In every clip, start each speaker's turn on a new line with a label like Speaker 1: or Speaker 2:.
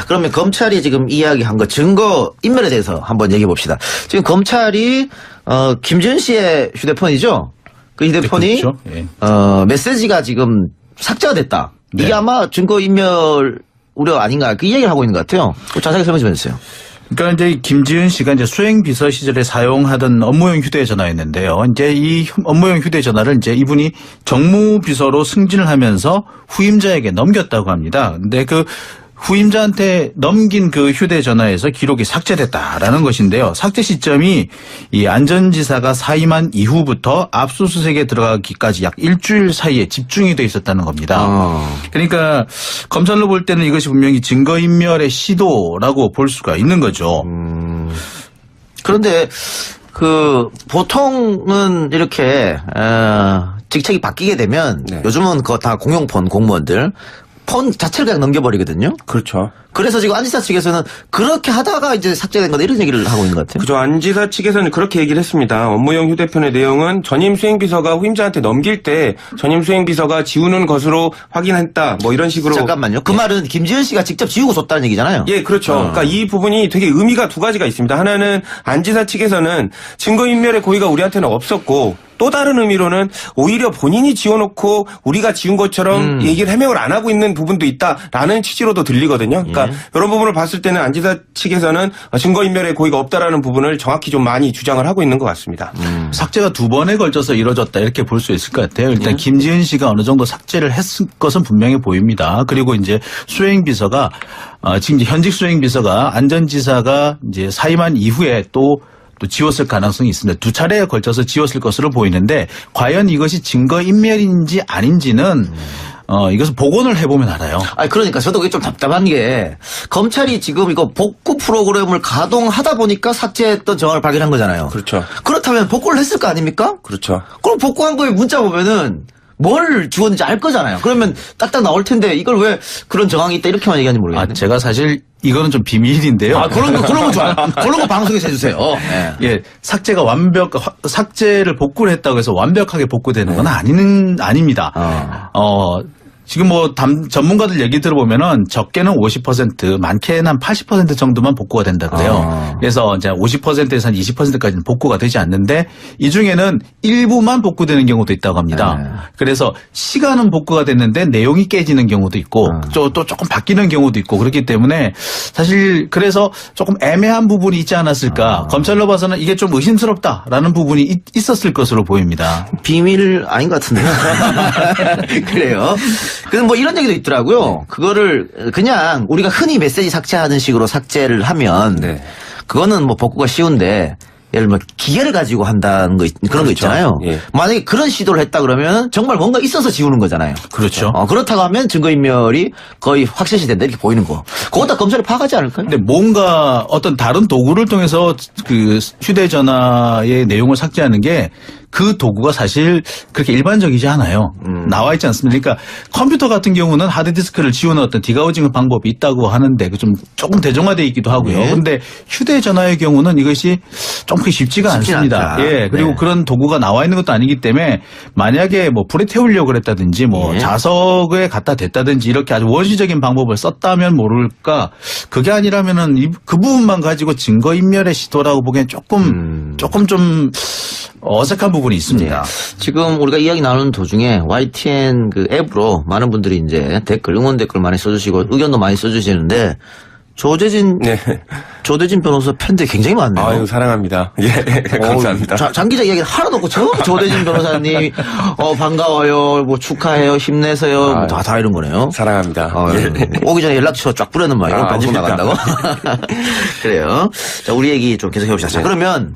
Speaker 1: 그러면 검찰이 지금 이야기한 거 증거 인멸에 대해서 한번 얘기해 봅시다. 지금 검찰이 김지은 씨의 휴대폰이죠. 그 휴대폰이
Speaker 2: 그렇죠. 예.
Speaker 1: 메시지가 지금 삭제가 됐다. 이게
Speaker 2: 네.
Speaker 1: 아마 증거 인멸 우려 아닌가 그 얘기를 하고 있는 것 같아요. 자세하게 설명 좀 해주세요.
Speaker 2: 그러니까 이제 김지은 씨가 이제 수행 비서 시절에 사용하던 업무용 휴대전화였는데요. 이제 이 업무용 휴대전화를 이제 이분이 정무비서로 승진을 하면서 후임자에게 넘겼다고 합니다. 근데 그 후임자한테 넘긴 그 휴대전화에서 기록이 삭제됐다라는 것인데요. 삭제 시점이 이 안전지사가 사임한 이후부터 압수수색에 들어가기까지 약 일주일 사이에 집중이 돼 있었다는 겁니다. 그러니까 검찰로 볼 때는 이것이 분명히 증거인멸의 시도라고 볼 수가 있는 거죠.
Speaker 1: 그런데 그 보통은 이렇게 직책이 바뀌게 되면
Speaker 3: 네.
Speaker 1: 요즘은 그거 다 공용폰 공무원들 폰 자체를 그냥 넘겨버리거든요.
Speaker 3: 그렇죠.
Speaker 1: 그래서 지금 안지사 측에서는 그렇게 하다가 이제 삭제된 거다 이런 얘기를 하고 있는 것 같아요.
Speaker 3: 그죠. 안지사 측에서는 그렇게 얘기를 했습니다. 업무용 휴대폰의 내용은 전임 수행비서가 후임자한테 넘길 때 전임 수행비서가 지우는 것으로 확인했다. 뭐 이런 식으로.
Speaker 1: 잠깐만요. 그 말은 김지은 씨가 직접 지우고 줬다는 얘기잖아요.
Speaker 3: 예, 그렇죠. 그러니까 이 부분이 되게 의미가 두 가지가 있습니다. 하나는 안지사 측에서는 증거인멸의 고의가 우리한테는 없었고 또 다른 의미로는 오히려 본인이 지워놓고 우리가 지운 것처럼 얘기를 해명을 안 하고 있는 부분도 있다라는 취지로도 들리거든요. 그러니까 이런 부분을 봤을 때는 안지사 측에서는 증거인멸의 고의가 없다라는 부분을 정확히 좀 많이 주장을 하고 있는 것 같습니다.
Speaker 2: 삭제가 두 번에 걸쳐서 이루어졌다 이렇게 볼 수 있을 것 같아요. 일단 김지은 씨가 어느 정도 삭제를 했을 것은 분명히 보입니다. 그리고 이제 수행비서가 지금 이제 현직 수행비서가 안전지사가 이제 사임한 이후에 또 지웠을 가능성이 있습니다. 두 차례에 걸쳐서 지웠을 것으로 보이는데 과연 이것이 증거인멸인지 아닌지는 이것을 복원을 해보면 알아요.
Speaker 1: 아니 그러니까 저도 그게 좀 답답한 게 검찰이 지금 이거 복구 프로그램을 가동하다 보니까 삭제했던 정황을 발견한 거잖아요.
Speaker 3: 그렇죠.
Speaker 1: 그렇다면 복구를 했을 거 아닙니까?
Speaker 3: 그렇죠.
Speaker 1: 그럼 복구한 거에 문자 보면은 뭘 지웠는지 알 거잖아요. 그러면 딱딱 나올 텐데 이걸 왜 그런 정황이 있다 이렇게만 얘기하는지 모르겠네.
Speaker 2: 제가 사실 이거는 좀 비밀인데요.
Speaker 1: 그런 거 좋아요. 그런 거 방송에서 해주세요. 네.
Speaker 2: 예, 삭제를 복구를 했다고 해서 완벽하게 복구되는 건 아닙니다. 지금 뭐 전문가들 얘기 들어보면은 적게는 50%, 많게는 한 80% 정도만 복구가 된다 그래요. 그래서 이제 50%에서 한 20%까지는 복구가 되지 않는데 이 중에는 일부만 복구되는 경우도 있다고 합니다.
Speaker 1: 네.
Speaker 2: 그래서 시간은 복구가 됐는데 내용이 깨지는 경우도 있고 또 조금 바뀌는 경우도 있고 그렇기 때문에 사실 그래서 조금 애매한 부분이 있지 않았을까. 검찰로 봐서는 이게 좀 의심스럽다라는 부분이 있었을 것으로 보입니다.
Speaker 1: 비밀 아닌 것 같은데요. 그래요. 그럼 뭐 이런 얘기도 있더라고요. 그거를 그냥 우리가 흔히 메시지 삭제하는 식으로 삭제를 하면
Speaker 3: 네.
Speaker 1: 그거는 뭐 복구가 쉬운데 예를 들면 기계를 가지고 한다는 거 그런 거 있잖아요.
Speaker 3: 예.
Speaker 1: 만약에 그런 시도를 했다 그러면 정말 뭔가 있어서 지우는 거잖아요.
Speaker 2: 그렇죠.
Speaker 1: 그렇다고 하면 증거인멸이 거의 확실시 된다 이렇게 보이는 거. 그거 다 검찰이 파악하지 않을까요?
Speaker 2: 근데 뭔가 어떤 다른 도구를 통해서 그 휴대전화의 내용을 삭제하는 게 그 도구가 사실 그렇게 일반적이지 않아요. 나와 있지 않습니까? 그러니까 컴퓨터 같은 경우는 하드디스크를 지우는 어떤 디가우징 방법이 있다고 하는데 그 좀 조금 대중화되어 있기도 하고요.
Speaker 1: 네.
Speaker 2: 그런데 휴대전화의 경우는 이것이 좀 그렇게 쉽지가 않습니다.
Speaker 1: 않다.
Speaker 2: 예. 그리고
Speaker 1: 네.
Speaker 2: 그런 도구가 나와 있는 것도 아니기 때문에 만약에 뭐 불에 태우려고 그랬다든지 뭐
Speaker 1: 네.
Speaker 2: 자석에 갖다 댔다든지 이렇게 아주 원시적인 방법을 썼다면 모를까. 그게 아니라면은 그 부분만 가지고 증거인멸의 시도라고 보기엔 조금 좀 어색한 부분이 있습니다.
Speaker 1: 네. 지금 우리가 이야기 나누는 도중에 YTN 그 앱으로 많은 분들이 이제 응원 댓글 많이 써주시고 의견도 많이 써주시는데 조대진 변호사 팬들이 굉장히 많네요.
Speaker 3: 아유, 사랑합니다. 예, 감사합니다.
Speaker 1: 장 기자 이야기 하나도 없고 처음 조대진 변호사님 반가워요, 뭐 축하해요, 힘내세요, 다 이런 거네요.
Speaker 3: 사랑합니다.
Speaker 1: 오기 전에 연락처 쫙 뿌려는 말 이런 방송
Speaker 3: 아닙니다.
Speaker 1: 나간다고. 그래요. 자, 우리 얘기 좀 계속 해봅시다. 자, 그러면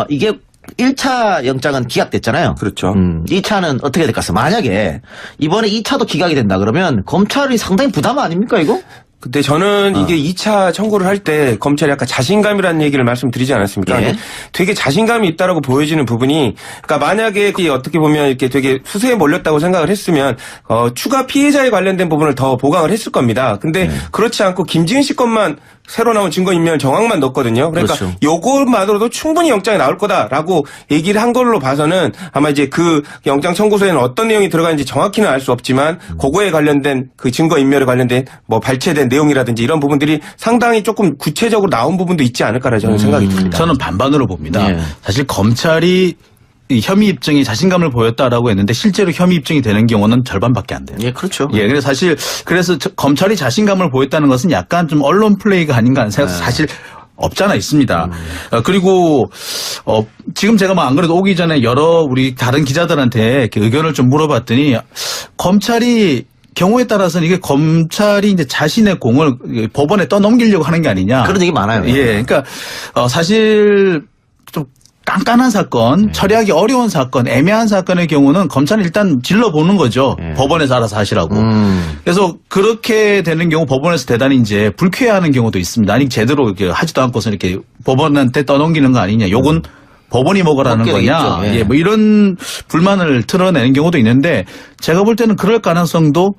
Speaker 1: 이게 1차 영장은 기각됐잖아요.
Speaker 3: 그렇죠.
Speaker 1: 2차는 어떻게 될 것 같습니다. 만약에 이번에 2차도 기각이 된다 그러면 검찰이 상당히 부담 아닙니까 이거?
Speaker 3: 근데 저는 이게 2차 청구를 할 때 검찰이 아까 자신감이라는 얘기를 말씀드리지 않았습니까?
Speaker 1: 예.
Speaker 3: 되게 자신감이 있다라고 보여지는 부분이, 그러니까 만약에 어떻게 보면 이렇게 되게 수세에 몰렸다고 생각을 했으면 추가 피해자에 관련된 부분을 더 보강을 했을 겁니다. 근데 그렇지 않고 김지은 씨 것만 새로 나온 증거인멸 정황만 넣었거든요. 그러니까
Speaker 1: 그렇죠.
Speaker 3: 요것만으로도 충분히 영장이 나올 거다라고 얘기를 한 걸로 봐서는 아마 이제 그 영장 청구서에는 어떤 내용이 들어가는지 정확히는 알 수 없지만 그거에 관련된 그 증거인멸에 관련된 뭐 발췌된 내용이라든지 이런 부분들이 상당히 조금 구체적으로 나온 부분도 있지 않을까라는 저는 생각이 듭니다.
Speaker 2: 저는 반반으로 봅니다.
Speaker 1: 예.
Speaker 2: 사실 검찰이 이 혐의 입증이 자신감을 보였다라고 했는데 실제로 혐의 입증이 되는 경우는 절반밖에 안 돼요.
Speaker 1: 예, 그렇죠.
Speaker 2: 예, 그래서 사실 그래서 검찰이 자신감을 보였다는 것은 약간 좀 언론 플레이가 아닌가 하는 생각 사실 없잖아 있습니다. 그리고 지금 제가 뭐 안 그래도 오기 전에 여러 우리 다른 기자들한테 이렇게 의견을 좀 물어봤더니 검찰이 경우에 따라서는 이게 검찰이 이제 자신의 공을 법원에 떠넘기려고 하는 게 아니냐.
Speaker 1: 그런 얘기 많아요.
Speaker 2: 예, 그러니까 사실 좀 깐깐한 사건, 처리하기 어려운 사건, 애매한 사건의 경우는 검찰은 일단 질러보는 거죠. 법원에서 알아서 하시라고. 그래서 그렇게 되는 경우 법원에서 대단히 이제 불쾌해하는 경우도 있습니다. 아니 제대로 이렇게 하지도 않고서 이렇게 법원한테 떠넘기는 거 아니냐. 요건 법원이 먹으라는 거냐.
Speaker 1: 되겠죠. 예.
Speaker 2: 예, 뭐 이런 불만을 틀어내는 경우도 있는데 제가 볼 때는 그럴 가능성도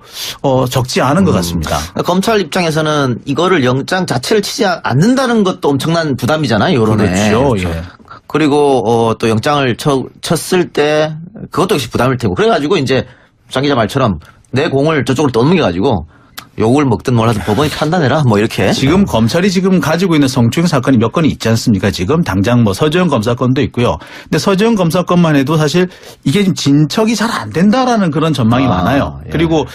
Speaker 2: 적지 않은 것 같습니다.
Speaker 1: 검찰 입장에서는 이거를 영장 자체를 치지 않는다는 것도 엄청난 부담이잖아요, 여론에.
Speaker 2: 그렇죠. 예.
Speaker 1: 그리고 또 영장을 쳤을 때 그것도 역시 부담일 테고. 그래가지고 이제 장 기자 말처럼 내 공을 저쪽으로 떠넘겨가지고 욕을 먹든 몰라든 법원이 판단해라 뭐 이렇게.
Speaker 2: 지금 검찰이 지금 가지고 있는 성추행 사건이 몇 건이 있지 않습니까? 지금 당장 뭐 서재현 검사 건도 있고요. 근데 서재현 검사 건만 해도 사실 이게 지금 진척이 잘 안 된다라는 그런 전망이 많아요.
Speaker 1: 예.
Speaker 2: 그리고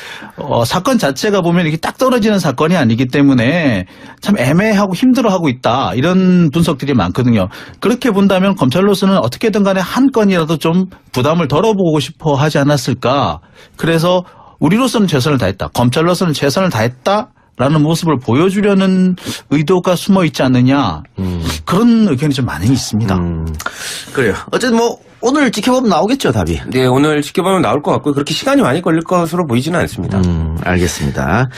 Speaker 2: 사건 자체가 보면 이게 딱 떨어지는 사건이 아니기 때문에 참 애매하고 힘들어하고 있다 이런 분석들이 많거든요. 그렇게 본다면 검찰로서는 어떻게든 간에 한 건이라도 좀 부담을 덜어보고 싶어 하지 않았을까. 그래서 우리로서는 최선을 다했다. 검찰로서는 최선을 다했다라는 모습을 보여주려는 의도가 숨어 있지 않느냐. 그런 의견이 좀 많이 있습니다.
Speaker 1: 그래요. 어쨌든 뭐 오늘 지켜보면 나오겠죠, 답이.
Speaker 3: 네, 오늘 지켜보면 나올 것 같고요. 그렇게 시간이 많이 걸릴 것으로 보이지는 않습니다.
Speaker 1: 알겠습니다.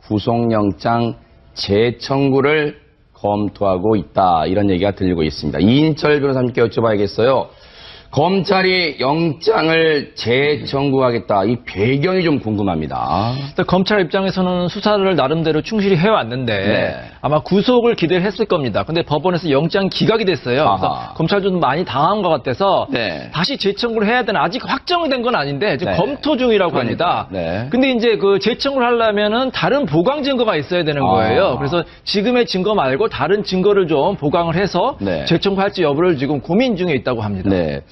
Speaker 4: 구속영장 재청구를 검토하고 있다. 이런 얘기가 들리고 있습니다. 이인철 변호사님께 여쭤봐야겠어요. 검찰이 영장을 재청구하겠다. 이 배경이 좀 궁금합니다.
Speaker 5: 검찰 입장에서는 수사를 나름대로 충실히 해왔는데
Speaker 4: 네.
Speaker 5: 아마 구속을 기대를 했을 겁니다. 근데 법원에서 영장 기각이 됐어요.
Speaker 4: 아하.
Speaker 5: 그래서 검찰도 많이 당한 것 같아서
Speaker 4: 네.
Speaker 5: 다시 재청구를 해야 되나 아직 확정된 건 아닌데 지금
Speaker 4: 네.
Speaker 5: 검토 중이라고
Speaker 4: 그러니까.
Speaker 5: 합니다.
Speaker 4: 네.
Speaker 5: 근데 이제 그 재청구를 하려면은 다른 보강 증거가 있어야 되는 거예요. 그래서 지금의 증거 말고 다른 증거를 좀 보강을 해서
Speaker 4: 네.
Speaker 5: 재청구할지 여부를 지금 고민 중에 있다고 합니다.
Speaker 4: 네.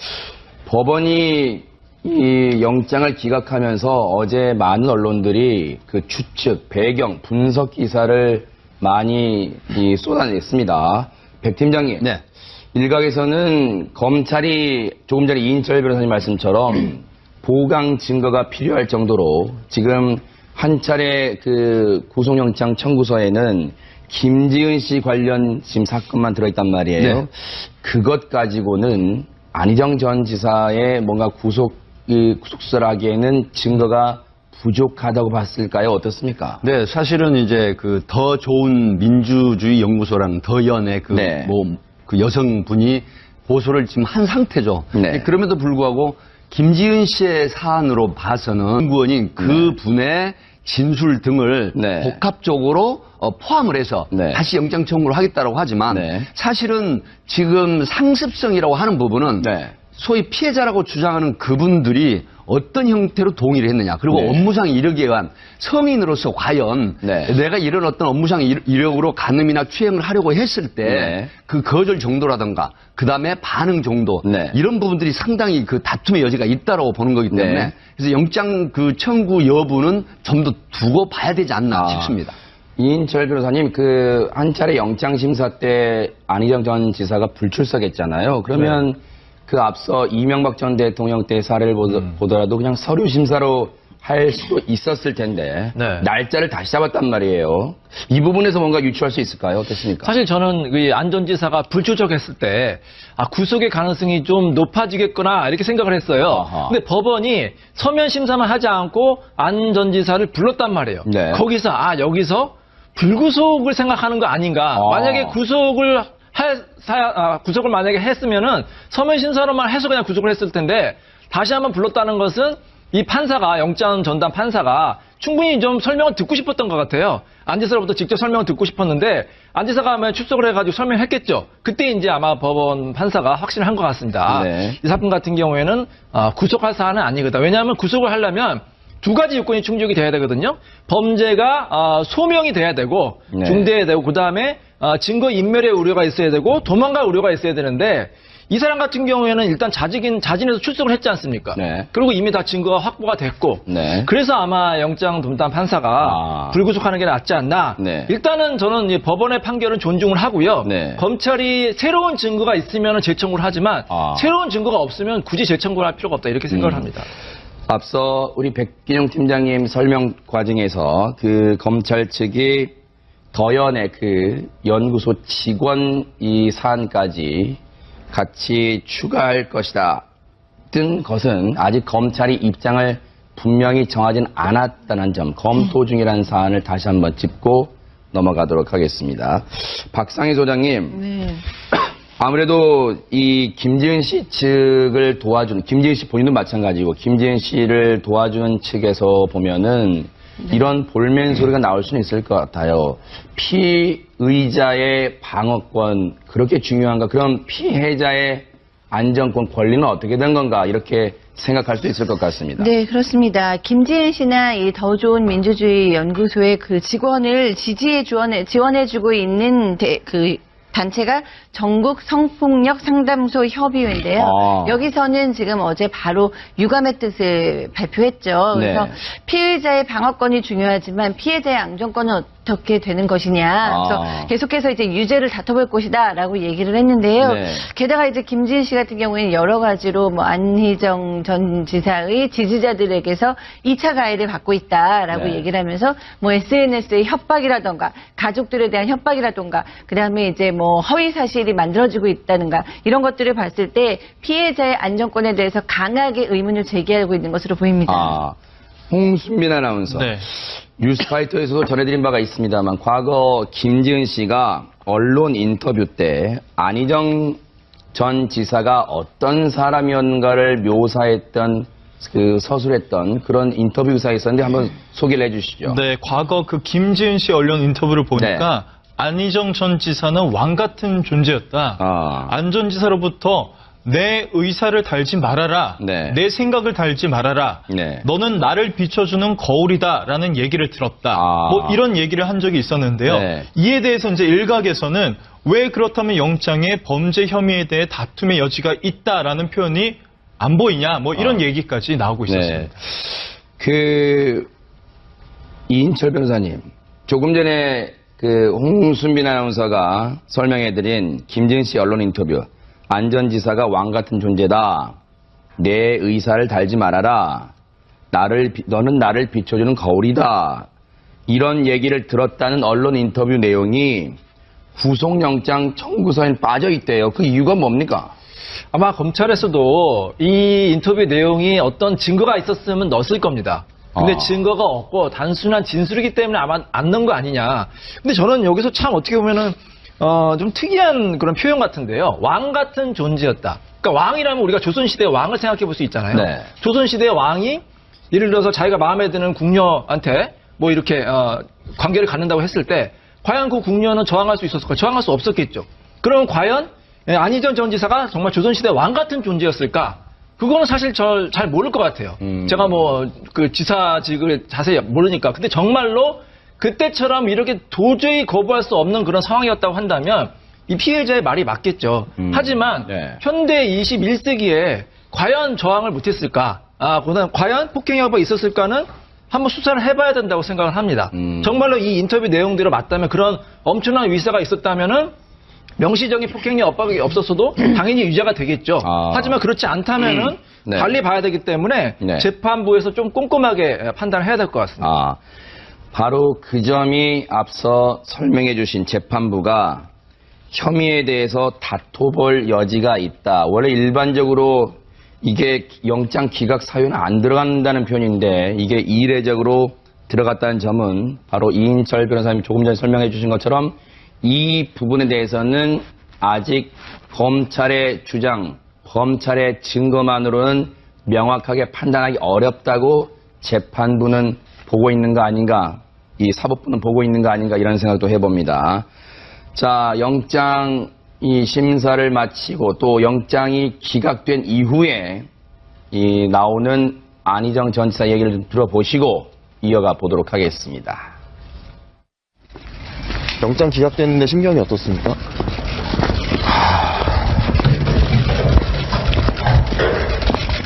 Speaker 4: 법원이 이 영장을 기각하면서 어제 많은 언론들이 그 추측, 배경, 분석 기사를 많이 쏟아냈습니다. 백 팀장님.
Speaker 6: 네.
Speaker 4: 일각에서는 검찰이 조금 전에 이인철 변호사님 말씀처럼 보강 증거가 필요할 정도로 지금 한 차례 그 구속영장 청구서에는 김지은 씨 관련 지금 사건만 들어있단 말이에요.
Speaker 6: 네.
Speaker 4: 그것 가지고는 안희정 전 지사의 뭔가 구속수사를 하기에는 증거가 부족하다고 봤을까요? 어떻습니까?
Speaker 6: 네, 사실은 이제 그 더 좋은 민주주의 연구소라는 더연의 그
Speaker 4: 네.
Speaker 6: 그 여성분이 고소를 지금 한 상태죠.
Speaker 4: 네.
Speaker 6: 그럼에도 불구하고 김지은 씨의 사안으로 봐서는 연구원이 그 분의 진술 등을
Speaker 4: 네.
Speaker 6: 복합적으로 포함을 해서
Speaker 4: 네.
Speaker 6: 다시 영장 청구를 하겠다고 하지만
Speaker 4: 네.
Speaker 6: 사실은 지금 상습성이라고 하는 부분은
Speaker 4: 네.
Speaker 6: 소위 피해자라고 주장하는 그분들이 어떤 형태로 동의를 했느냐. 그리고
Speaker 4: 네.
Speaker 6: 업무상 이력에 의한 성인으로서 과연
Speaker 4: 네.
Speaker 6: 내가 이런 어떤 업무상 이력으로 간음이나 추행을 하려고 했을 때 그
Speaker 4: 네.
Speaker 6: 거절 정도라든가 그다음에 반응 정도
Speaker 4: 네.
Speaker 6: 이런 부분들이 상당히 그 다툼의 여지가 있다라고 보는 거기 때문에
Speaker 4: 네.
Speaker 6: 그래서 영장 그 청구 여부는 좀 더 두고 봐야 되지 않나 싶습니다.
Speaker 4: 이인철 변호사님, 그 한 차례 영장 심사 때 안희정 전 지사가 불출석했잖아요. 그러면 그 앞서 이명박 전 대통령 때 사례를 보더라도 그냥 서류 심사로 할 수도 있었을 텐데
Speaker 5: 네.
Speaker 4: 날짜를 다시 잡았단 말이에요. 이 부분에서 뭔가 유추할 수 있을까요? 어떻습니까?
Speaker 5: 사실 저는 안 전 지사가 불출석했을 때 구속의 가능성이 좀 높아지겠구나 이렇게 생각을 했어요.
Speaker 4: 아하.
Speaker 5: 근데 법원이 서면 심사만 하지 않고 안 전 지사를 불렀단 말이에요.
Speaker 4: 네.
Speaker 5: 거기서 여기서 불구속을 생각하는 거 아닌가. 만약에 구속을 구속을 만약에 했으면은 서면 심사로만 해서 그냥 구속을 했을 텐데 다시 한번 불렀다는 것은 이 판사가 영장 전담 판사가 충분히 좀 설명을 듣고 싶었던 것 같아요. 안지사로부터 직접 설명을 듣고 싶었는데 안지사가 아마 출석을 해가지고 설명했겠죠. 그때 이제 아마 법원 판사가 확신을 한 것 같습니다.
Speaker 4: 네.
Speaker 5: 이 사건 같은 경우에는 구속할 사안은 아니거든. 왜냐하면 구속을 하려면 두 가지 요건이 충족이 돼야 되거든요. 범죄가 소명이 돼야 되고
Speaker 4: 네.
Speaker 5: 중대해야 되고 그다음에 증거 인멸의 우려가 있어야 되고 도망갈 우려가 있어야 되는데 이 사람 같은 경우에는 일단 자진해서 출석을 했지 않습니까?
Speaker 4: 네.
Speaker 5: 그리고 이미 다 증거가 확보가 됐고
Speaker 4: 네.
Speaker 5: 그래서 아마 영장 동단 판사가 불구속하는 게 낫지 않나.
Speaker 4: 네.
Speaker 5: 일단은 저는 이 법원의 판결은 존중을 하고요.
Speaker 4: 네.
Speaker 5: 검찰이 새로운 증거가 있으면 재청구를 하지만 새로운 증거가 없으면 굳이 재청구를 할 필요가 없다 이렇게 생각을 합니다.
Speaker 4: 앞서 우리 백gin영 팀장님 설명 과정에서 그 검찰 측이 더현의 그 연구소 직원 이 사안까지 같이 추가할 것이다 뜬 것은 아직 검찰이 입장을 분명히 정하진 않았다는 점, 검토 중이라는 사안을 다시 한번 짚고 넘어가도록 하겠습니다. 박상희 소장님,
Speaker 7: 네.
Speaker 4: 아무래도 이 김지은 씨 측을 도와준, 김지은 씨 본인도 마찬가지고 김지은 씨를 도와주는 측에서 보면은 이런 볼멘 소리가 나올 수는 있을 것 같아요. 피의자의 방어권 그렇게 중요한가? 그럼 피해자의 안전권 권리는 어떻게 된 건가? 이렇게 생각할 수 있을 것 같습니다.
Speaker 7: 네, 그렇습니다. 김지은 씨나 이 더 좋은 민주주의 연구소의 그 직원을 지원해주고 있는 그 단체가 전국 성폭력 상담소 협의회인데요. 여기서는 지금 어제 바로 유감의 뜻을 발표했죠. 그래서
Speaker 4: 네.
Speaker 7: 피의자의 방어권이 중요하지만 피해자의 안전권은 어떻게 되는 것이냐. 그래서 계속해서 이제 유죄를 다퉈볼 것이다라고 얘기를 했는데요.
Speaker 4: 네.
Speaker 7: 게다가 이제 김지은 씨 같은 경우에는 여러 가지로 뭐 안희정 전 지사의 지지자들에게서 2차 가해를 받고 있다라고
Speaker 4: 네.
Speaker 7: 얘기를 하면서 뭐 SNS의 협박이라던가 가족들에 대한 협박이라던가 그다음에 이제 뭐 허위 사실이 만들어지고 있다는가 이런 것들을 봤을 때 피해자의 안전권에 대해서 강하게 의문을 제기하고 있는 것으로 보입니다.
Speaker 4: 홍순민 아나운서.
Speaker 5: 네.
Speaker 4: 뉴스파이터에서도 전해드린 바가 있습니다만 과거 김지은 씨가 언론 인터뷰 때 안희정 전 지사가 어떤 사람이었는가를 묘사했던 그 서술했던 그런 인터뷰 기사가 있었는데 한번 소개를 해주시죠.
Speaker 8: 네, 과거 그 김지은 씨 언론 인터뷰를 보니까 안희정 전 지사는 왕 같은 존재였다. 안 전 지사로부터 내 의사를 달지 말아라.
Speaker 4: 네.
Speaker 8: 내 생각을 달지 말아라.
Speaker 4: 네.
Speaker 8: 너는 나를 비춰주는 거울이다라는 얘기를 들었다. 뭐 이런 얘기를 한 적이 있었는데요.
Speaker 4: 네.
Speaker 8: 이에 대해서 이제 일각에서는 왜 그렇다면 영장에 범죄 혐의에 대해 다툼의 여지가 있다라는 표현이 안 보이냐. 뭐 이런 얘기까지 나오고 있었습니다.
Speaker 4: 네. 그 이인철 변호사님, 조금 전에 그 홍순빈 아나운서가 설명해드린 김지은 씨 언론 인터뷰. 안 전 지사가 왕 같은 존재다. 내 의사를 달지 말아라. 너는 나를 비춰주는 거울이다. 이런 얘기를 들었다는 언론 인터뷰 내용이 구속영장 청구서에 빠져 있대요. 그 이유가 뭡니까?
Speaker 5: 아마 검찰에서도 이 인터뷰 내용이 어떤 증거가 있었으면 넣었을 겁니다. 근데 증거가 없고 단순한 진술이기 때문에 아마 안 넣은 거 아니냐. 근데 저는 여기서 참 어떻게 보면은 좀 특이한 그런 표현 같은데요. 왕 같은 존재였다. 그러니까 왕이라면 우리가 조선시대의 왕을 생각해 볼 수 있잖아요.
Speaker 4: 네.
Speaker 5: 조선시대의 왕이 예를 들어서 자기가 마음에 드는 궁녀한테 뭐 이렇게 관계를 갖는다고 했을 때 과연 그 궁녀는 저항할 수 있었을까? 저항할 수 없었겠죠. 그럼 과연 안희정 전 지사가 정말 조선시대 왕 같은 존재였을까? 그거는 사실 잘 모를 것 같아요. 제가 뭐 그 지사직을 자세히 모르니까. 근데 정말로 그때처럼 이렇게 도저히 거부할 수 없는 그런 상황이었다고 한다면 이 피해자의 말이 맞겠죠. 하지만 현대 21세기에 과연 저항을 못했을까? 과연 폭행 여부가 있었을까는 한번 수사를 해봐야 된다고 생각을 합니다. 정말로 이 인터뷰 내용대로 맞다면 그런 엄청난 위사가 있었다면은 명시적인 폭행의 엇박이 없었어도 당연히 유죄가 되겠죠. 하지만 그렇지 않다면은 달리 봐야 되기 때문에 재판부에서 좀 꼼꼼하게 판단을 해야 될 것 같습니다.
Speaker 4: 바로 그 점이 앞서 설명해 주신 재판부가 혐의에 대해서 다퉈볼 여지가 있다. 원래 일반적으로 이게 영장 기각 사유는 안 들어간다는 표현인데 이게 이례적으로 들어갔다는 점은 바로 이인철 변호사님이 조금 전에 설명해 주신 것처럼 이 부분에 대해서는 아직 검찰의 주장, 검찰의 증거만으로는 명확하게 판단하기 어렵다고 재판부는 보고 있는 거 아닌가, 이 사법부는 보고 있는 거 아닌가 이런 생각도 해봅니다. 자, 영장 이 심사를 마치고 또 영장이 기각된 이후에 이 나오는 안희정 전 지사 얘기를 좀 들어보시고 이어가 보도록 하겠습니다.
Speaker 9: 영장 기각됐는데 심경이 어떻습니까?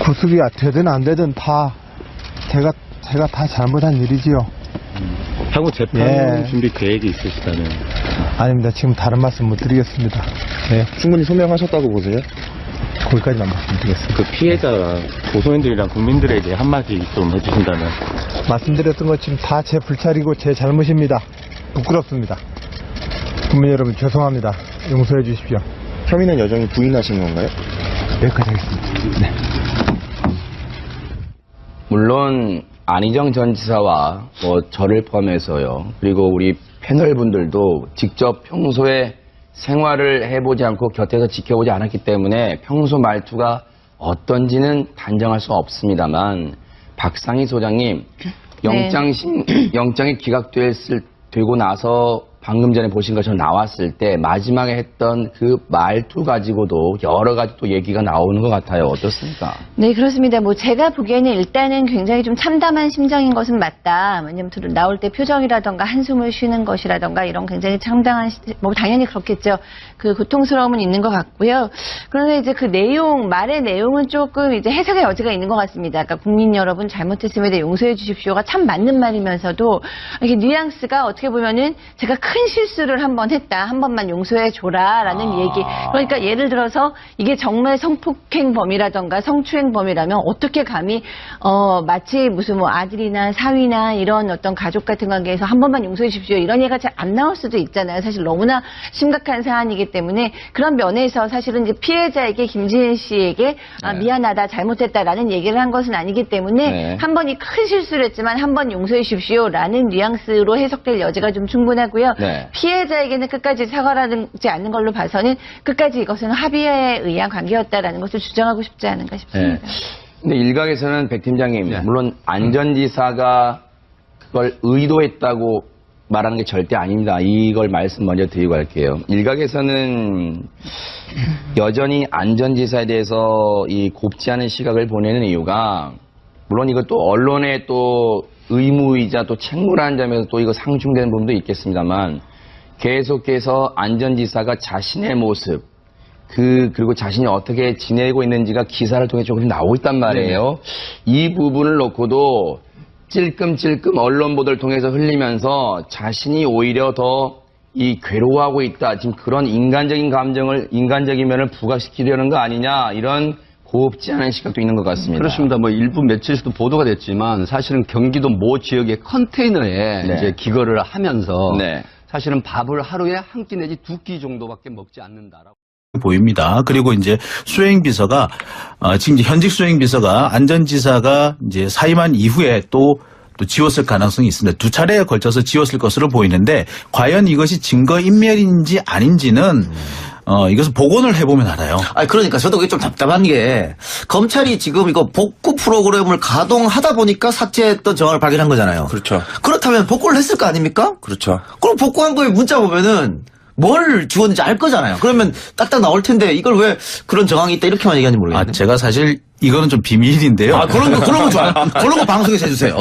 Speaker 10: 구속이 되든 안 되든 다 제가 다 잘못한 일이지요.
Speaker 9: 향후 재판 준비 계획이 있으시다면?
Speaker 10: 아닙니다. 지금 다른 말씀 못 드리겠습니다. 네.
Speaker 9: 충분히 소명하셨다고 보세요?
Speaker 10: 거기까지만 말씀드리겠습니다.
Speaker 9: 그 피해자랑 고소인들이랑 국민들에게 한마디 좀 해주신다면?
Speaker 10: 말씀드렸던 것 지금 다 제 불찰이고 제 잘못입니다. 부끄럽습니다. 국민 여러분 죄송합니다. 용서해 주십시오.
Speaker 9: 혐의는 여전히 부인하시는 건가요?
Speaker 10: 여기까지 하겠습니다. 네.
Speaker 4: 물론 안희정 전 지사와 뭐 저를 포함해서요. 그리고 우리 패널 분들도 직접 평소에 생활을 해보지 않고 곁에서 지켜보지 않았기 때문에 평소 말투가 어떤지는 단정할 수 없습니다만 박상희 소장님 영장이 기각되고 나서 방금 전에 보신 것처럼 나왔을 때 마지막에 했던 그 말투 가지고도 여러 가지 또 얘기가 나오는 것 같아요. 어떻습니까?
Speaker 7: 네, 그렇습니다. 뭐 제가 보기에는 일단은 굉장히 좀 참담한 심정인 것은 맞다. 왜냐면 나올 때 표정이라던가 한숨을 쉬는 것이라던가 이런 굉장히 참담한 뭐 당연히 그렇겠죠. 그 고통스러움은 있는 것 같고요. 그런데 이제 그 말의 내용은 조금 이제 해석의 여지가 있는 것 같습니다. 그러니까 국민 여러분 잘못했음에 대해 용서해 주십시오가 참 맞는 말이면서도 이게 뉘앙스가 어떻게 보면은 제가 큰 실수를 한 번 했다. 한 번만 용서해 줘라라는 얘기. 그러니까 예를 들어서 이게 정말 성폭행범이라던가 성추행범이라면 어떻게 감히 마치 무슨 뭐 아들이나 사위나 이런 어떤 가족 같은 관계에서 한 번만 용서해 주십시오. 이런 얘기가 잘 안 나올 수도 있잖아요. 사실 너무나 심각한 사안이기 때문에 그런 면에서 사실은 이제 피해자에게 김지은 씨에게 미안하다, 잘못했다라는 얘기를 한 것은 아니기 때문에 한 번이 큰 실수를 했지만 한 번 용서해 주십시오라는 뉘앙스로 해석될 여지가 좀 충분하고요. 피해자에게는 끝까지 사과를 하지 않는 걸로 봐서는 끝까지 이것은 합의에 의한 관계였다라는 것을 주장하고 싶지 않은가 싶습니다.
Speaker 4: 근데 일각에서는 백 팀장님, 물론 안 전 지사가 그걸 의도했다고 말하는 게 절대 아닙니다. 이걸 말씀 먼저 드리고 갈게요. 일각에서는 여전히 안 전 지사에 대해서 이 곱지 않은 시각을 보내는 이유가 물론 이것도 언론의 또 의무이자 또 책무라는 점에서 또 이거 상충되는 부분도 있겠습니다만 계속해서 안 전 지사가 자신의 모습 그리고 자신이 어떻게 지내고 있는지가 기사를 통해 조금 나오고 있단 말이에요. 이 부분을 놓고도 찔끔찔끔 언론 보도를 통해서 흘리면서 자신이 오히려 더 이 괴로워하고 있다. 지금 그런 인간적인 면을 부각시키려는 거 아니냐 이런 곱지 않은 시각도 있는 것 같습니다.
Speaker 6: 그렇습니다. 뭐 일부 매체에서도 보도가 됐지만 사실은 경기도 모 지역의 컨테이너에 이제 기거를 하면서 사실은 밥을 하루에 한 끼 내지 두 끼 정도밖에 먹지 않는다라고.
Speaker 2: 보입니다. 그리고 이제 수행비서가 지금 이제 현직 수행비서가 안 전 지사가 이제 사임한 이후에 또 지웠을 가능성이 있습니다. 두 차례에 걸쳐서 지웠을 것으로 보이는데 과연 이것이 증거인멸인지 아닌지는 이것을 복원을 해보면 알아요.
Speaker 1: 그러니까 저도 그게 좀 답답한 게 검찰이 지금 이거 복구 프로그램을 가동하다 보니까 삭제했던 정황을 발견한 거잖아요.
Speaker 3: 그렇죠.
Speaker 1: 그렇다면 복구를 했을 거 아닙니까?
Speaker 3: 그렇죠.
Speaker 1: 그럼 복구한 거에 문자 보면은 뭘 지웠는지 알 거잖아요. 그러면 딱딱 나올 텐데 이걸 왜 그런 정황이 있다 이렇게만 얘기하는지 모르겠네요.
Speaker 2: 제가 사실 이거는 좀 비밀인데요.
Speaker 1: 그런 거 좋아요. 그런 거 방송에서 해주세요.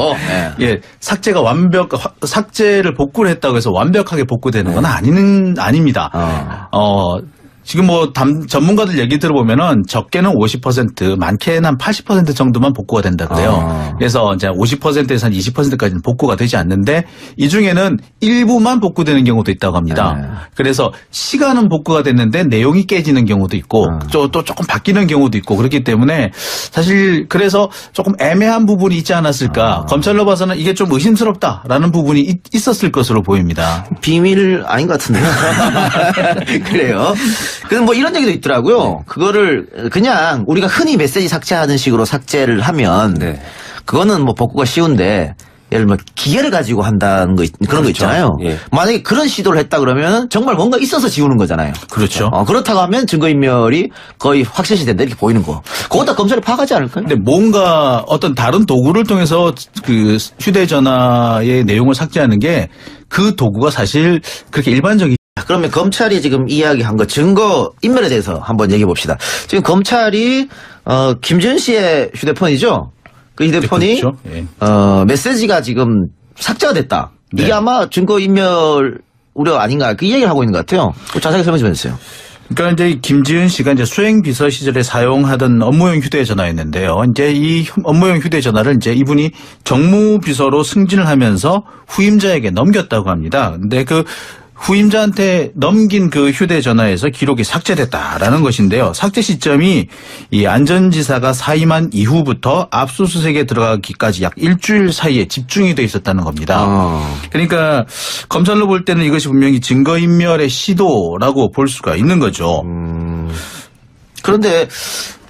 Speaker 2: 예, 삭제를 복구를 했다고 해서 완벽하게 복구되는 건 아닙니다. 지금 뭐 전문가들 얘기 들어보면은 적게는 50%, 많게는 한 80% 정도만 복구가 된다 그래요. 그래서 이제 50%에서 한 20%까지는 복구가 되지 않는데 이 중에는 일부만 복구되는 경우도 있다고 합니다. 그래서 시간은 복구가 됐는데 내용이 깨지는 경우도 있고 또 조금 바뀌는 경우도 있고 그렇기 때문에 사실 그래서 조금 애매한 부분이 있지 않았을까. 검찰로 봐서는 이게 좀 의심스럽다라는 부분이 있었을 것으로 보입니다.
Speaker 1: 비밀 아닌 것 같은데요. 그래요. 그래서 뭐 이런 얘기도 있더라고요. 그거를 그냥 우리가 흔히 메시지 삭제하는 식으로 삭제를 하면 그거는 뭐 복구가 쉬운데 예를 들면 기계를 가지고 한다는 거 그런 거 있잖아요.
Speaker 3: 예.
Speaker 1: 만약에 그런 시도를 했다 그러면 정말 뭔가 있어서 지우는 거잖아요.
Speaker 2: 그렇죠.
Speaker 1: 그렇다고 하면 증거인멸이 거의 확실시 된다 이렇게 보이는 거. 그거 다 검찰이 파악하지 않을까요?
Speaker 2: 근데 뭔가 어떤 다른 도구를 통해서 그 휴대전화의 내용을 삭제하는 게 그 도구가 사실 그렇게 일반적인.
Speaker 1: 그러면 검찰이 지금 이야기한 거 증거 인멸에 대해서 한번 얘기해 봅시다. 지금 검찰이 김지은 씨의 휴대폰이죠. 그 휴대폰이
Speaker 2: 그렇죠. 예.
Speaker 1: 메시지가 지금 삭제가 됐다.
Speaker 2: 네.
Speaker 1: 이게 아마 증거 인멸 우려 아닌가 그 이야기를 하고 있는 것 같아요. 자세하게 설명 좀 해주세요.
Speaker 2: 그러니까 이제 김지은 씨가 이제 수행 비서 시절에 사용하던 업무용 휴대전화였는데요. 이제 이 업무용 휴대전화를 이제 이분이 정무비서로 승진을 하면서 후임자에게 넘겼다고 합니다. 근데 그 후임자한테 넘긴 그 휴대전화에서 기록이 삭제됐다라는 것인데요. 삭제 시점이 이 안전지사가 사임한 이후부터 압수수색에 들어가기까지 약 일주일 사이에 집중이 돼 있었다는 겁니다. 그러니까 검찰로 볼 때는 이것이 분명히 증거인멸의 시도라고 볼 수가 있는 거죠.
Speaker 1: 그런데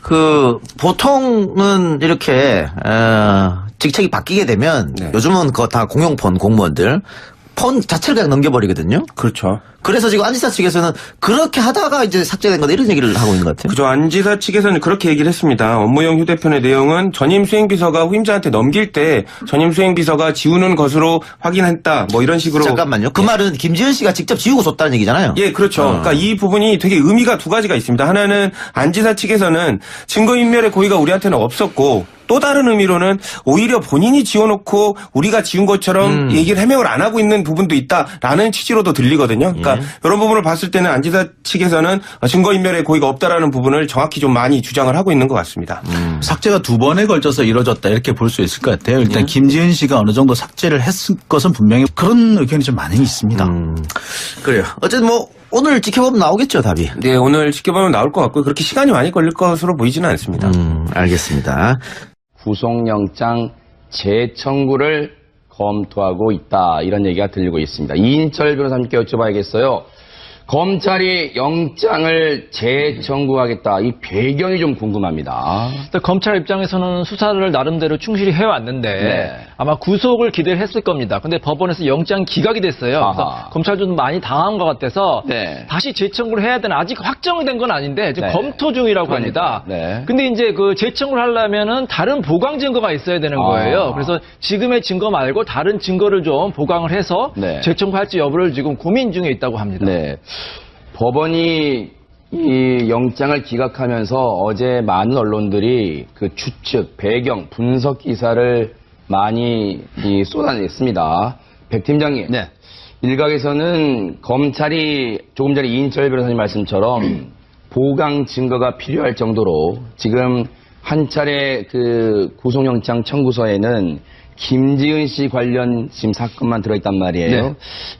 Speaker 1: 그 보통은 이렇게 직책이 바뀌게 되면 요즘은 그거 다 공용폰 공무원들 폰 자체를 그냥 넘겨버리거든요.
Speaker 3: 그렇죠.
Speaker 1: 그래서 지금 안지사 측에서는 그렇게 하다가 이제 삭제된 거다 이런 얘기를 하고 있는 것 같아요.
Speaker 3: 그죠. 안지사 측에서는 그렇게 얘기를 했습니다. 업무용 휴대폰의 내용은 전임 수행비서가 후임자한테 넘길 때 전임 수행비서가 지우는 것으로 확인했다. 뭐 이런 식으로.
Speaker 1: 잠깐만요. 그 말은 김지은 씨가 직접 지우고 줬다는 얘기잖아요.
Speaker 3: 예, 그렇죠. 그러니까 이 부분이 되게 의미가 두 가지가 있습니다. 하나는 안지사 측에서는 증거인멸의 고의가 우리한테는 없었고 또 다른 의미로는 오히려 본인이 지워놓고 우리가 지운 것처럼 얘기를 해명을 안 하고 있는 부분도 있다라는 취지로도 들리거든요. 그러니까 이런 부분을 봤을 때는 안지사 측에서는 증거인멸의 고의가 없다라는 부분을 정확히 좀 많이 주장을 하고 있는 것 같습니다.
Speaker 2: 삭제가 두 번에 걸쳐서 이루어졌다 이렇게 볼 수 있을 것 같아요. 일단 김지은 씨가 어느 정도 삭제를 했을 것은 분명히 그런 의견이 좀 많이 있습니다.
Speaker 1: 그래요. 어쨌든 뭐 오늘 지켜보면 나오겠죠, 답이.
Speaker 3: 네, 오늘 지켜보면 나올 것 같고 그렇게 시간이 많이 걸릴 것으로 보이지는 않습니다.
Speaker 1: 알겠습니다.
Speaker 4: 구속영장 재청구를 검토하고 있다. 이런 얘기가 들리고 있습니다. 이인철 변호사님께 여쭤봐야겠어요. 검찰이 영장을 재청구하겠다. 이 배경이 좀 궁금합니다.
Speaker 5: 검찰 입장에서는 수사를 나름대로 충실히 해왔는데 아마 구속을 기대를 했을 겁니다. 근데 법원에서 영장 기각이 됐어요. 그래서 검찰도 좀 많이 당한 것 같아서 다시 재청구를 해야 되나 아직 확정이 된 건 아닌데 지금 검토 중이라고 합니다. 근데 이제 그 재청구를 하려면은 다른 보강 증거가 있어야 되는 거예요. 그래서 지금의 증거 말고 다른 증거를 좀 보강을 해서 재청구할지 여부를 지금 고민 중에 있다고 합니다.
Speaker 4: 법원이 이 영장을 기각하면서 어제 많은 언론들이 그 추측, 배경, 분석 기사를 많이 쏟아냈습니다. 백 팀장님, 일각에서는 검찰이 조금 전에 이인철 변호사님 말씀처럼 보강 증거가 필요할 정도로 지금 한 차례 그 구속영장 청구서에는 김지은 씨 관련 지금 사건만 들어있단 말이에요.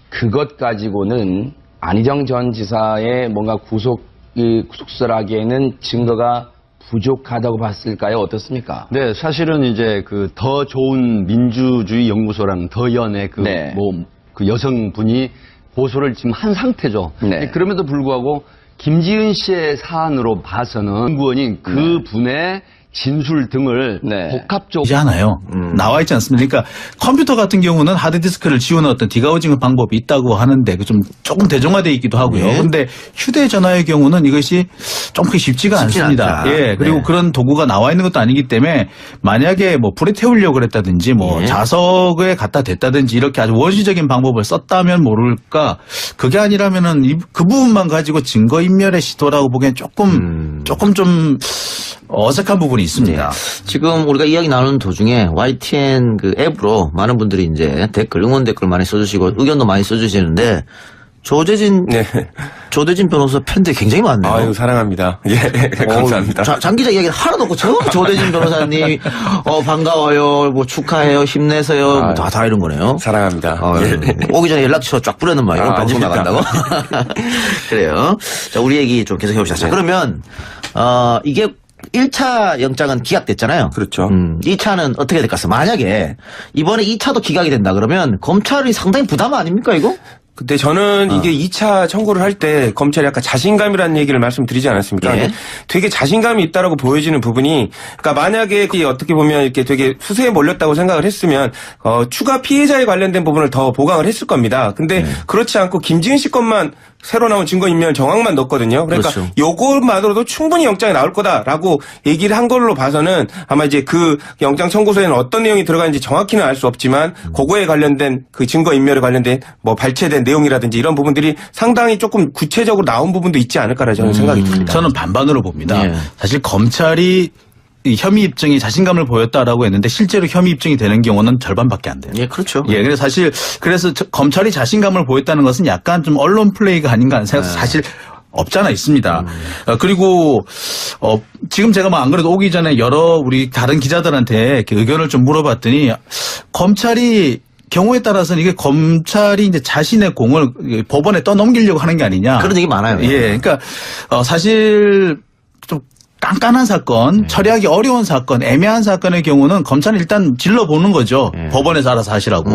Speaker 4: 그것 가지고는 안희정 전 지사의 뭔가 구속수사를 하기에는 증거가 부족하다고 봤을까요? 어떻습니까?
Speaker 6: 네, 사실은 이제 그 더 좋은 민주주의 연구소라는 더연의 그 여성분이 고소를 지금 한 상태죠. 그럼에도 불구하고 김지은 씨의 사안으로 봐서는 연구원이 그 분의 진술 등을 복합적으로
Speaker 2: 이지 않아요. 나와 있지 않습니까? 그러니까 컴퓨터 같은 경우는 하드디스크를 지우는 어떤 디가우징 방법이 있다고 하는데 좀 조금 대중화되어 있기도 하고요. 그런데 휴대전화의 경우는 이것이 좀 그렇게 쉽지가 않습니다. 예, 그리고 그런 도구가 나와 있는 것도 아니기 때문에 만약에 뭐 불에 태우려고 그랬다든지 뭐 자석에 갖다 댔다든지 이렇게 아주 원시적인 방법을 썼다면 모를까. 그게 아니라면은 그 부분만 가지고 증거인멸의 시도라고 보기엔 조금 좀 어색한 부분이 있습니다.
Speaker 1: 지금 우리가 이야기 나누는 도중에 YTN 그 앱으로 많은 분들이 이제 응원 댓글 많이 써주시고 의견도 많이 써주시는데 조대진 변호사 팬들이 굉장히 많네요.
Speaker 3: 아유, 사랑합니다. 예, 감사합니다.
Speaker 1: 장 기자 이야기는 하나도 없고 전부 조대진 변호사님 반가워요, 뭐 축하해요, 힘내세요, 뭐 다 이런 거네요.
Speaker 3: 사랑합니다.
Speaker 1: 오기 전에 연락처 쫙 뿌려는 말이에요. 방송 나간다고. 그래요. 자, 우리 얘기 좀 계속 해봅시다. 자, 그러면 이게 1차 영장은 기각됐잖아요.
Speaker 3: 그렇죠.
Speaker 1: 2차는 어떻게 될 것 같습니다. 만약에 이번에 2차도 기각이 된다 그러면 검찰이 상당히 부담 아닙니까 이거?
Speaker 3: 근데 저는 이게 2차 청구를 할 때 검찰이 아까 자신감이라는 얘기를 말씀드리지 않았습니까?
Speaker 1: 예.
Speaker 3: 근데 되게 자신감이 있다라고 보여지는 부분이, 그러니까 만약에 어떻게 보면 이렇게 되게 수세에 몰렸다고 생각을 했으면 추가 피해자에 관련된 부분을 더 보강을 했을 겁니다. 근데 그렇지 않고 김지은 씨 것만 새로 나온 증거인멸 정황만 넣었거든요. 그러니까
Speaker 1: 그렇죠.
Speaker 3: 요것만으로도 충분히 영장이 나올 거다라고 얘기를 한 걸로 봐서는 아마 이제 그 영장 청구서에는 어떤 내용이 들어가는지 정확히는 알 수 없지만 그거에 관련된 그 증거인멸에 관련된 뭐 발췌된 내용이라든지 이런 부분들이 상당히 조금 구체적으로 나온 부분도 있지 않을까라 저는 생각이 듭니다.
Speaker 2: 저는 반반으로 봅니다.
Speaker 1: 예.
Speaker 2: 사실 검찰이 이 혐의 입증에 자신감을 보였다라고 했는데 실제로 혐의 입증이 되는 경우는 절반밖에 안 돼요.
Speaker 1: 예, 그렇죠.
Speaker 2: 예, 그래서 사실 그래서 검찰이 자신감을 보였다는 것은 약간 좀 언론 플레이가 아닌가 하는 생각 사실 없잖아 있습니다. 그리고 지금 제가 뭐 안 그래도 오기 전에 여러 우리 다른 기자들한테 이렇게 의견을 좀 물어봤더니 검찰이 경우에 따라서는 이게 검찰이 이제 자신의 공을 법원에 떠넘기려고 하는 게 아니냐.
Speaker 1: 그런 얘기 많아요.
Speaker 2: 예, 그러니까 사실 좀 깐깐한 사건, 처리하기 어려운 사건, 애매한 사건의 경우는 검찰은 일단 질러보는 거죠. 법원에서 알아서 하시라고.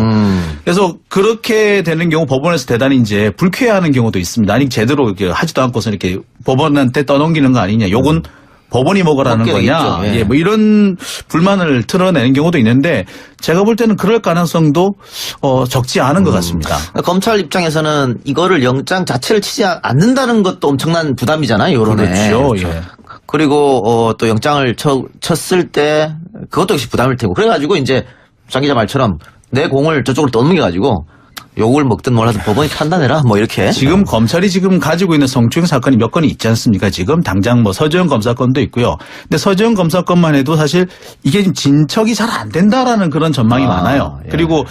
Speaker 2: 그래서 그렇게 되는 경우 법원에서 대단히 이제 불쾌해하는 경우도 있습니다. 아니 제대로 이렇게 하지도 않고서 이렇게 법원한테 떠넘기는 거 아니냐. 요건 법원이 먹으라는 거냐.
Speaker 1: 예.
Speaker 2: 예, 뭐 이런 불만을 드러내는 경우도 있는데 제가 볼 때는 그럴 가능성도 적지 않은 것 같습니다.
Speaker 1: 검찰 입장에서는 이거를 영장 자체를 치지 않는다는 것도 엄청난 부담이잖아요. 여론에.
Speaker 2: 그렇죠. 예.
Speaker 1: 그리고 또 영장을 쳤을 때 그것도 역시 부담일 테고. 그래가지고 이제 장 기자 말처럼 내 공을 저쪽으로 떠넘겨가지고 욕을 먹든 뭐라든 법원이 판단해라 뭐 이렇게.
Speaker 2: 지금 검찰이 지금 가지고 있는 성추행 사건이 몇 건이 있지 않습니까? 지금 당장 뭐 서재현 검사 건도 있고요. 근데 서재현 검사 건만 해도 사실 이게 지금 진척이 잘 안 된다라는 그런 전망이 많아요.
Speaker 1: 예.
Speaker 2: 그리고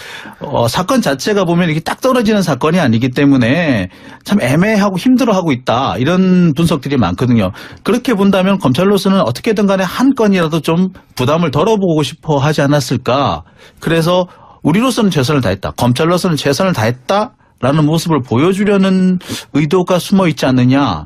Speaker 2: 사건 자체가 보면 이게 딱 떨어지는 사건이 아니기 때문에 참 애매하고 힘들어하고 있다 이런 분석들이 많거든요. 그렇게 본다면 검찰로서는 어떻게든 간에 한 건이라도 좀 부담을 덜어보고 싶어 하지 않았을까. 그래서 우리로서는 최선을 다했다. 검찰로서는 최선을 다했다라는 모습을 보여주려는 의도가 숨어 있지 않느냐.